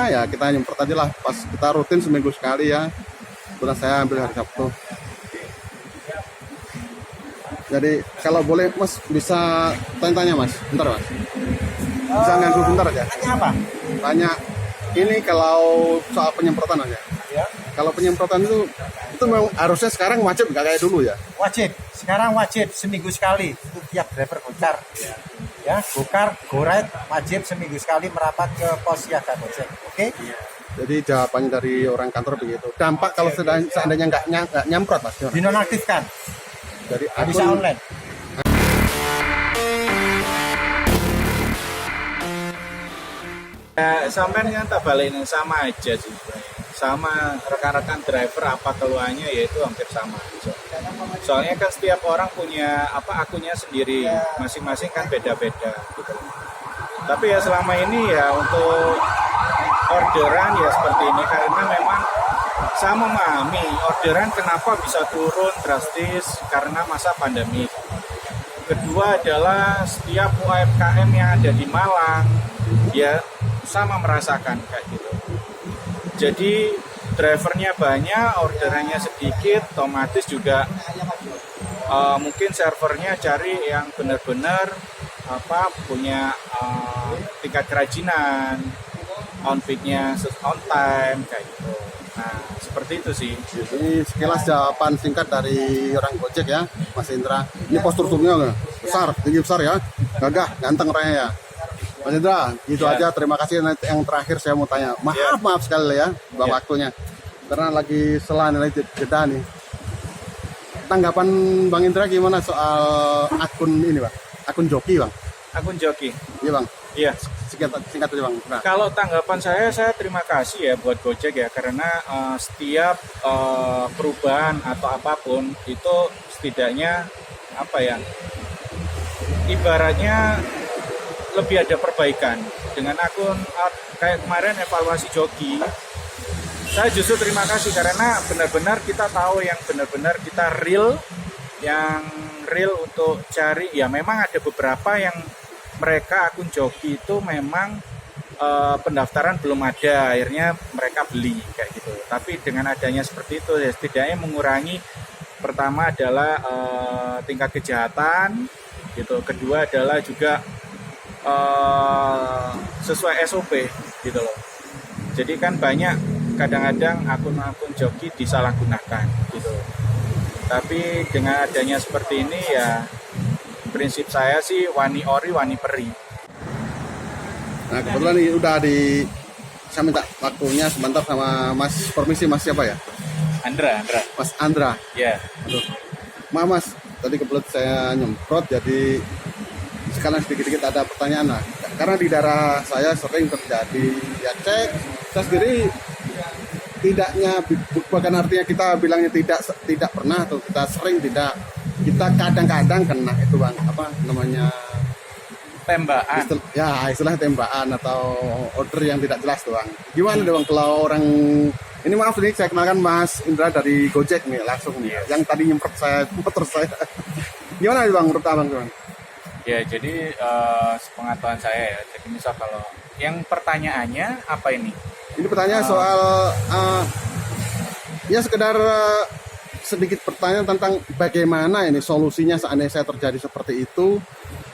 ya kita nyemprot aja lah. Pas kita rutin seminggu sekali ya. Kebetulan saya ambil hari Sabtu. Jadi kalau boleh Mas bisa tanya-tanya Mas, bentar Mas. Bisa nganggu bentar aja. Tanya apa? Tanya ini kalau soal penyemprotan aja. Ya. Kalau penyemprotan itu memang harusnya sekarang wajib nggak kayak dulu ya? Wajib. Sekarang wajib seminggu sekali untuk tiap driver Gokar. Ya, Gokar, Go-Ride wajib seminggu sekali merapat ke pos siaga Gojek. Oke? Jadi jawabannya dari orang kantor begitu. Dampak kalau seandainya nggak nyemprot Mas? Gimana? Dinonaktifkan. Dari Bisa akun online. Sampai kan tak balikin sama aja sih sebenarnya. Sama rekan-rekan driver apa keluhannya yaitu hampir sama. Soalnya kan setiap orang punya akunnya sendiri, masing-masing kan beda-beda gitu. Tapi ya selama ini ya untuk orderan ya seperti ini karena memang saya memahami orderan kenapa bisa turun drastis karena masa pandemi. Kedua adalah setiap UMKM yang ada di Malang ya sama merasakan kayak gitu. Jadi drivernya banyak, orderannya sedikit, otomatis juga mungkin servernya cari yang benar-benar punya tingkat kerajinan, on-peak-nya on time kayak gitu. Nah, seperti itu sih. Jadi sekilas jawaban singkat dari orang Gojek ya, Mas Indra. Ini postur tubuhnya besar, tinggi besar ya, gagah, ganteng orangnya ya. Mas Indra, gitu aja. Terima kasih. Nanti yang terakhir saya mau tanya. Maaf sekali ya, waktunya. Karena lagi selan jeda nih. Tanggapan Bang Indra gimana soal akun ini, Bang? Akun joki, Bang? Akun joki. Iya, Bang. Iya. Singkat aja, Bang. Nah. Kalau tanggapan saya terima kasih ya buat Gojek ya, karena setiap perubahan atau apapun itu setidaknya ibaratnya lebih ada perbaikan. Dengan akun kayak kemarin evaluasi joki, saya justru terima kasih karena benar-benar kita tahu yang benar-benar kita real untuk cari. Ya memang ada beberapa yang mereka akun joki itu memang pendaftaran belum ada, akhirnya mereka beli kayak gitu. Tapi dengan adanya seperti itu ya setidaknya mengurangi, pertama adalah tingkat kejahatan gitu, kedua adalah juga sesuai SOP gitu loh. Jadi kan banyak kadang-kadang akun-akun joki disalahgunakan gitu. Tapi dengan adanya seperti ini ya prinsip saya sih wani ori wani peri. Nah kebetulan ini saya minta waktunya sebentar sama Mas, permisi Mas siapa ya? Andra. Mas Andra. Ya. Aduh. Mas, tadi kebetulan saya nyemprot jadi sekarang sedikit-sedikit ada pertanyaan lah. Karena di daerah saya sering terjadi ya cek, saya sendiri bukan artinya kita bilangnya tidak pernah atau kita sering tidak, kita kadang-kadang kena itu Bang, tembakan. Istilah tembakan atau order yang tidak jelas tuh Bang. Gimana dong kalau orang ini, maaf nih saya kenalkan Mas Indra dari Gojek nih langsung nih, yang tadi nyemprot saya, motor saya. Gimana nih Bang menurut Abang Bang? Ya jadi sepengetahuan saya ya, jadi misal kalau yang pertanyaannya apa ini? Ini pertanyaan soal ya sekedar sedikit pertanyaan tentang bagaimana ini solusinya seandainya saya terjadi seperti itu,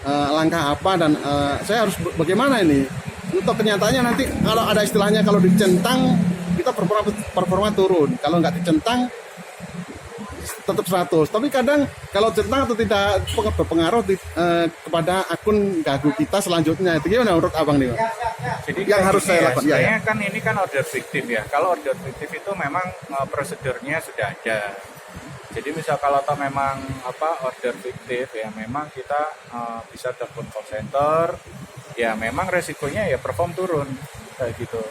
langkah apa dan saya harus bagaimana ini untuk kenyataannya nanti kalau ada istilahnya kalau dicentang kita performa turun, kalau nggak dicentang tetap 100. Tapi kadang kalau centang atau tidak berpengaruh kepada akun gagu kita selanjutnya. Itu gimana menurut Abang nih? Jadi yang harus saya lakukan. Sebenarnya kan ini kan order fiktif ya. Kalau order fiktif itu memang prosedurnya sudah ada. Jadi misal kalau memang order fiktif ya memang kita bisa telepon call center. Ya memang resikonya ya perform turun kayak gitu.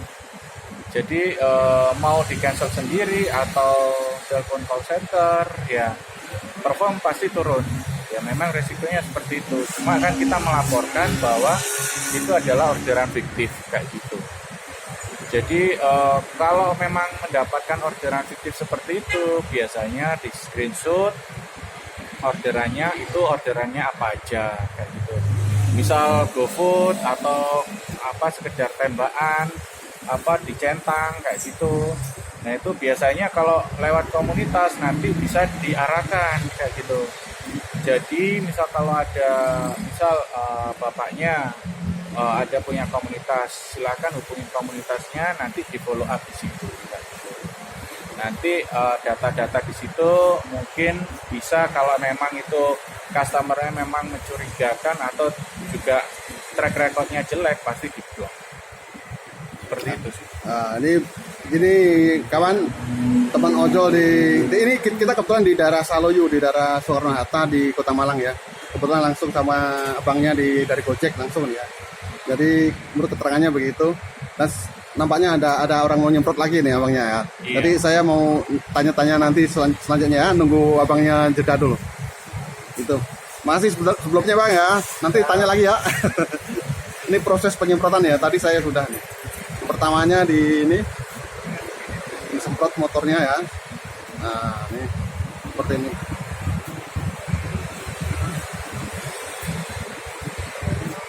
Jadi mau di cancel sendiri atau telepon call center ya perform pasti turun. Ya memang resikonya seperti itu. Cuma kan kita melaporkan bahwa itu adalah orderan fiktif kayak gitu. Jadi kalau memang mendapatkan orderan fiktif seperti itu biasanya di screenshot orderannya apa aja kayak gitu. Misal GoFood atau sekedar tembakan dicentang kayak gitu. Nah itu biasanya kalau lewat komunitas nanti bisa diarahkan kayak gitu. Jadi misal kalau ada bapaknya ada punya komunitas, silakan hubungi komunitasnya, nanti di follow up di situ. Kayak gitu. Nanti data-data di situ mungkin bisa kalau memang itu customernya memang mencurigakan atau juga track recordnya jelek pasti diblok. Seperti itu sih. Nah, ini gini kawan, teman ojol di ini kita kebetulan di daerah Saloyu, di daerah Soekarno Hatta di Kota Malang ya. Kebetulan langsung sama abangnya dari Gojek langsung ya. Jadi menurut keterangannya begitu. Dan nampaknya ada orang mau nyemprot lagi nih abangnya ya. Iya. Jadi saya mau tanya-tanya nanti selanjutnya ya, nunggu abangnya jeda dulu. Itu. Masih sebelumnya Bang ya. Nanti tanya lagi ya. Ini proses penyemprotan ya. Tadi saya sudah nih. Pertamanya disemprot motornya ya. Nah, ini seperti ini.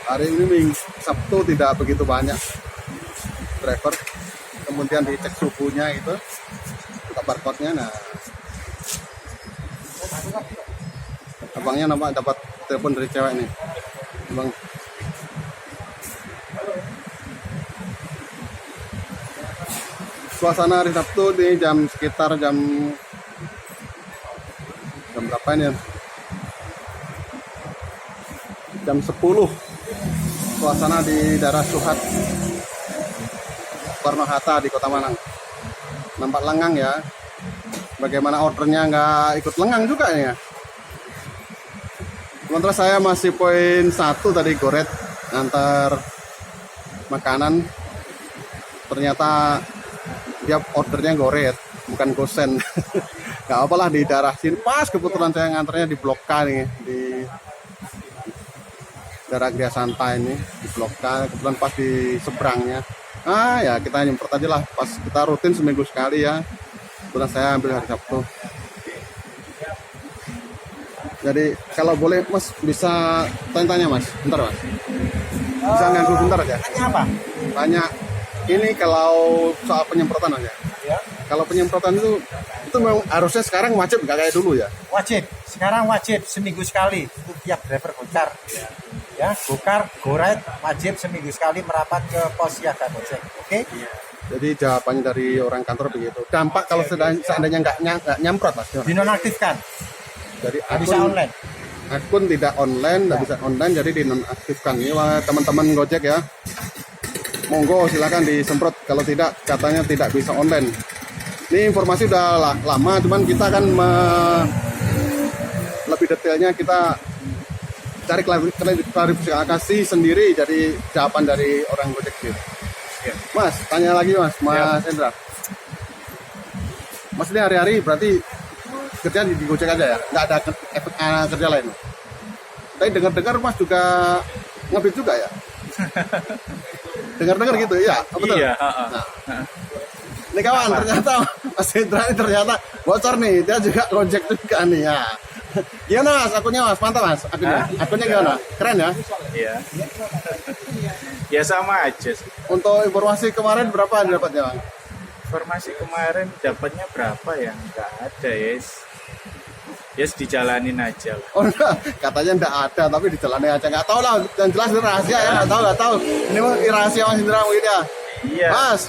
Hari ini Sabtu tidak begitu banyak driver. Kemudian dicek suhunya itu, buka barcode-nya. Nah, abangnya nampak dapat telepon dari cewek nih. Bang, suasana hari Sabtu di sekitar jam berapa ini ya? Jam 10. Suasana di daerah Suhat Soekarno Hatta di Kota Malang. Nampak lengang ya. Bagaimana ordernya nggak ikut lengang juga ya. Sementara saya masih poin 1 tadi goret antar makanan. Ternyata dia ordernya goret, bukan gosen. Gak apalah di daerah sini. Pas kebetulan saya nganternya di Blok K nih, di daerah Gria Santa ini, di Blok K. Kebetulan pas di seberangnya. Ya kita nyemprot aja lah. Pas kita rutin seminggu sekali ya. Kebetulan saya ambil hari Sabtu. Jadi kalau boleh Mas bisa tanya-tanya Mas, bentar Mas. Bisa nganggu bentar aja. Tanya apa? Tanya ini kalau soal penyemprotan aja. Ya. Kalau penyemprotan itu memang harusnya sekarang wajib nggak kayak dulu ya? Wajib. Sekarang wajib seminggu sekali untuk tiap driver Gokar. Ya, Gokar, Goret wajib seminggu sekali merapat ke pos siaga Gojek. Oke? Jadi jawabannya dari orang kantor begitu. Dampak kalau seandainya nggak nyemprot Mas? Dinonaktifkan. Jadi Nggak bisa online. akun tidak online, nggak bisa online, jadi dinonaktifkan. Ini wah, teman-teman Gojek ya. Monggo silakan disemprot, kalau tidak katanya tidak bisa online. Ini informasi udah lama, cuman kita kan lebih detailnya kita cari klarifikasi sendiri dari jawaban dari orang Gojek gitu. Mas, tanya lagi Mas Hendra. Mas ini hari-hari berarti kerja di Gojek aja ya? Nggak ada kerja lain? Tapi dengar-dengar Mas juga ngebit juga ya? Dengar-dengar gitu ya? Betul? Iya. Nah. Ini kawan, ternyata Mas Hendra ini ternyata bocor nih, dia juga Gojek juga nih ya. Gimana Mas, akunnya Mas? Mantap Mas, akunnya gimana? Keren ya? Iya. Ya sama aja sih. Untuk informasi kemarin berapa dapatnya Bang? Informasi kemarin dapatnya berapa ya? Nggak ada yes dijalanin aja lah. Oh enggak, katanya enggak ada, tapi dijalanin aja. Nggak tahu lah, yang jelas ini rahasia ya, nggak tahu. Ini mah rahasia Mas Hendra mungkin ya. Iya. Mas,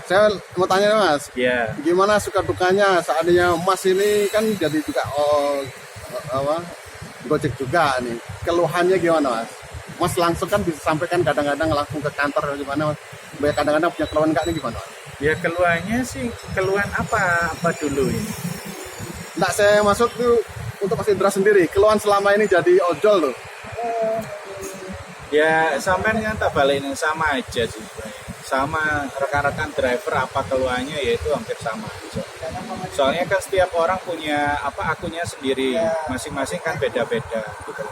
saya mau tanya nih Mas. Iya. Gimana suka dukanya seandainya Mas ini kan jadi juga Gojek juga nih. Keluhannya gimana Mas? Mas langsung kan bisa sampaikan kadang-kadang langsung ke kantor gimana Mas? Kadang-kadang punya keluhan enggak nih gimana Mas? Ya keluhannya sih, keluhan apa dulu ini? Enggak, saya maksud tuh untuk Mas Indra sendiri, keluhan selama ini jadi ojol tuh. Ya sampean kan tak balikin sama aja sih. Sama rekan-rekan driver apa keluhannya yaitu hampir sama aja. Soalnya kan setiap orang punya akunnya sendiri, masing-masing kan beda-beda gitu.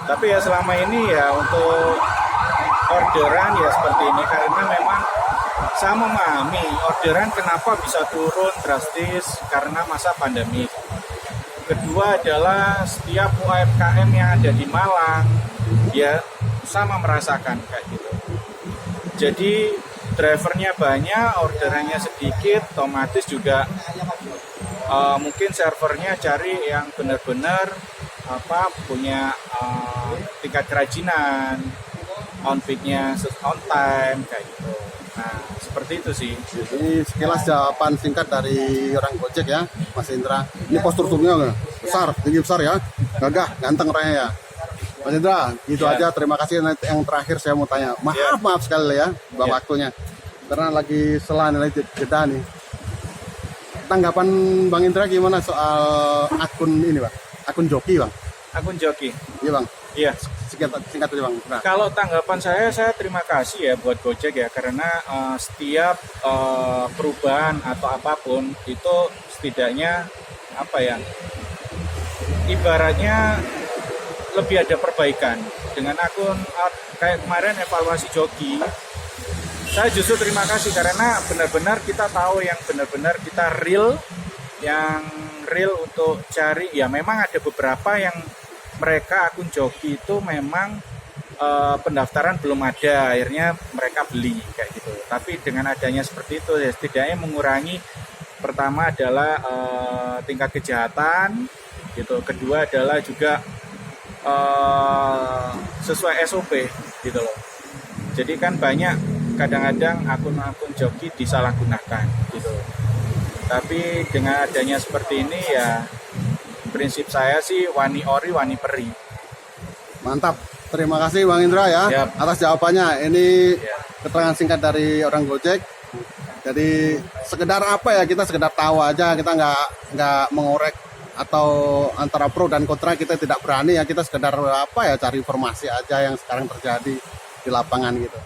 Tapi ya selama ini ya untuk orderan ya seperti ini karena memang saya memahami orderan kenapa bisa turun drastis karena masa pandemi. Kedua adalah setiap UMKM yang ada di Malang ya sama merasakan kayak gitu. Jadi drivernya banyak, orderannya sedikit, otomatis juga mungkin servernya cari yang benar-benar punya tingkat kerajinan, on peak-nya on time kayak gitu. Nah, seperti itu sih. Ini sekilas jawaban singkat dari orang Gojek ya, Mas Indra. Ini postur tubuhnya besar, tinggi besar ya, gagah, ganteng orangnya ya. Mas Indra, gitu Ya. aja. Terima kasih. Nanti yang terakhir saya mau tanya. Maaf sekali ya, waktunya. Karena lagi selan lagi jeda nih. Tanggapan Bang Indra gimana soal akun ini, Bang? Akun joki, Bang? Akun joki. Iya, Bang. Iya. Singkat aja, Bang. Nah, Kalau tanggapan saya terima kasih ya buat Gojek ya, karena setiap perubahan atau apapun itu setidaknya ibaratnya lebih ada perbaikan. Dengan akun kayak kemarin evaluasi joki, saya justru terima kasih karena benar-benar kita tahu yang benar-benar kita real untuk cari. Ya memang ada beberapa yang mereka akun joki itu memang pendaftaran belum ada, akhirnya mereka beli kayak gitu. Tapi dengan adanya seperti itu ya setidaknya mengurangi, pertama adalah tingkat kejahatan gitu, kedua adalah juga sesuai SOP gitu loh. Jadi kan banyak kadang-kadang akun-akun joki disalahgunakan gitu. Tapi dengan adanya seperti ini ya prinsip saya sih wani ori wani peri. mantap. Terima kasih Bang Indra ya Siap. atas jawabannya. Ini Ya. keterangan singkat dari orang Gojek. Jadi sekedar kita sekedar tahu aja, kita nggak mengorek atau antara pro dan kontra, kita tidak berani ya, kita sekedar cari informasi aja yang sekarang terjadi di lapangan gitu.